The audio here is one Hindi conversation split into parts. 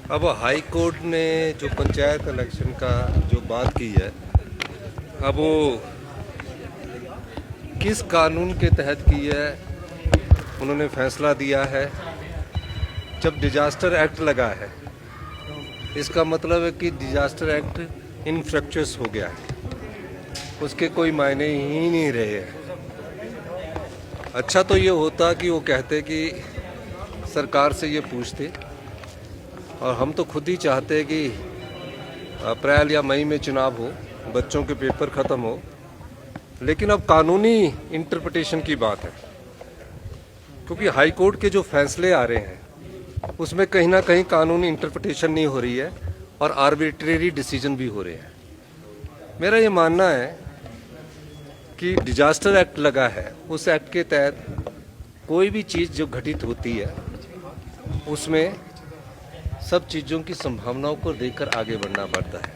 अब हाई कोर्ट ने जो पंचायत इलेक्शन का जो बात की है, अब वो किस कानून के तहत की है, उन्होंने फैसला दिया है। जब डिजास्टर एक्ट लगा है, इसका मतलब है कि डिजास्टर एक्ट इनफ्रक्चुअस हो गया है, उसके कोई मायने ही नहीं रहे हैं। अच्छा तो ये होता कि वो कहते कि सरकार से ये पूछते, और हम तो खुद ही चाहते कि अप्रैल या मई में चुनाव हो, बच्चों के पेपर ख़त्म हो। लेकिन अब कानूनी इंटरप्रिटेशन की बात है, क्योंकि हाई कोर्ट के जो फैसले आ रहे हैं उसमें कहीं ना कहीं कानूनी इंटरप्रिटेशन नहीं हो रही है और आर्बिट्रेरी डिसीजन भी हो रहे हैं। मेरा ये मानना है कि डिजास्टर एक्ट लगा है, उस एक्ट के तहत कोई भी चीज़ जो घटित होती है उसमें सब चीज़ों की संभावनाओं को देखकर आगे बढ़ना पड़ता है।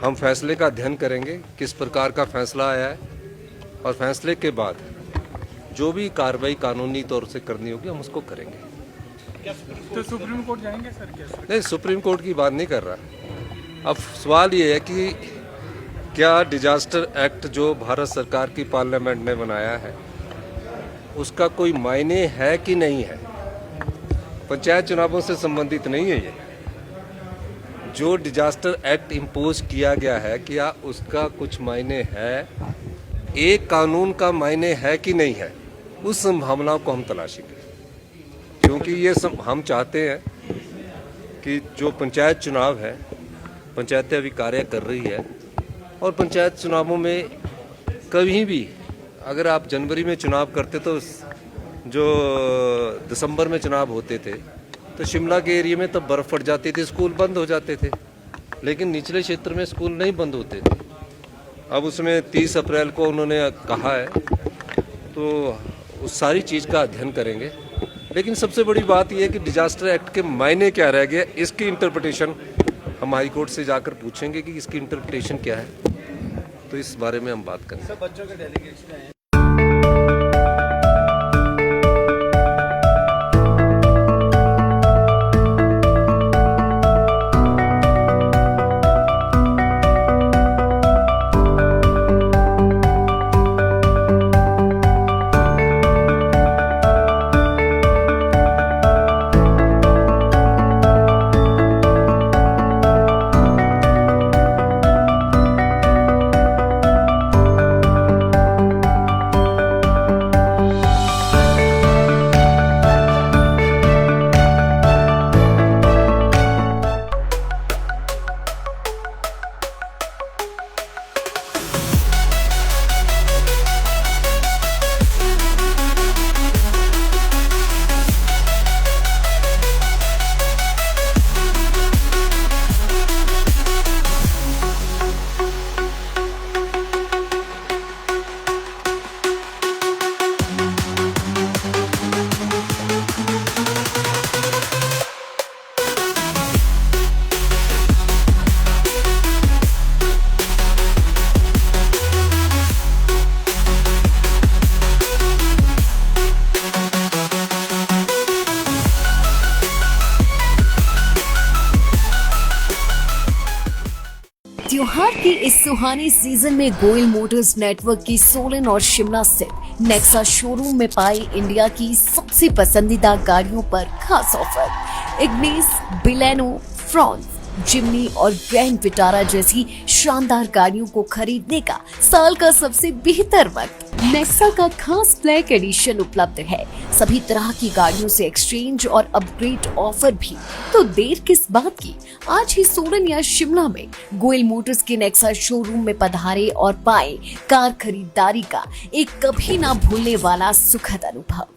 हम फैसले का अध्ययन करेंगे, किस प्रकार का फैसला आया है, और फैसले के बाद जो भी कार्रवाई कानूनी तौर से करनी होगी हम उसको करेंगे। तो सुप्रीम कोर्ट जाएंगे सर? कैसे? नहीं, सुप्रीम कोर्ट की बात नहीं कर रहा। अब सवाल ये है कि क्या डिजास्टर एक्ट जो भारत सरकार की पार्लियामेंट ने बनाया है उसका कोई मायने है कि नहीं है। पंचायत चुनावों से संबंधित नहीं है ये। जो डिजास्टर एक्ट इम्पोज किया गया है, क्या उसका कुछ मायने है, एक कानून का मायने है कि नहीं है, उस संभावनाओं को हम तलाशेंगे। क्योंकि ये हम चाहते हैं कि जो पंचायत चुनाव है, पंचायतें अभी कार्य कर रही है, और पंचायत चुनावों में कभी भी अगर आप जनवरी में चुनाव करते तो जो दिसंबर में चुनाव होते थे तो शिमला के एरिया में तब बर्फ़ पड़ जाती थी, स्कूल बंद हो जाते थे। लेकिन निचले क्षेत्र में स्कूल नहीं बंद होते थे। अब उसमें 30 अप्रैल को उन्होंने कहा है, तो उस सारी चीज़ का अध्ययन करेंगे। लेकिन सबसे बड़ी बात यह है कि डिजास्टर एक्ट के मायने क्या रह गए, इसकी इंटरप्रिटेशन हम हाई कोर्ट से जाकर पूछेंगे कि इसकी इंटरप्रिटेशन क्या है। तो इस बारे में हम बात करेंगे। सब बच्चों के डेलीगेशन है। त्योहार के इस सुहाने सीजन में गोयल मोटर्स नेटवर्क की सोलन और शिमला स्थित नेक्सा शोरूम में पाई इंडिया की सबसे पसंदीदा गाड़ियों पर खास ऑफर। इग्निस, बिलेनो, फ्रॉन्स, जिम्नी और ग्रैंड विटारा जैसी शानदार गाड़ियों को खरीदने का साल का सबसे बेहतर वक्त। नेक्सा का खास ब्लैक एडिशन उपलब्ध है। सभी तरह की गाड़ियों से एक्सचेंज और अपग्रेड ऑफर भी। तो देर किस बात की, आज ही सोलन या शिमला में गोयल मोटर्स के नेक्सा शोरूम में पधारे और पाए कार खरीदारी का एक कभी ना भूलने वाला सुखद अनुभव।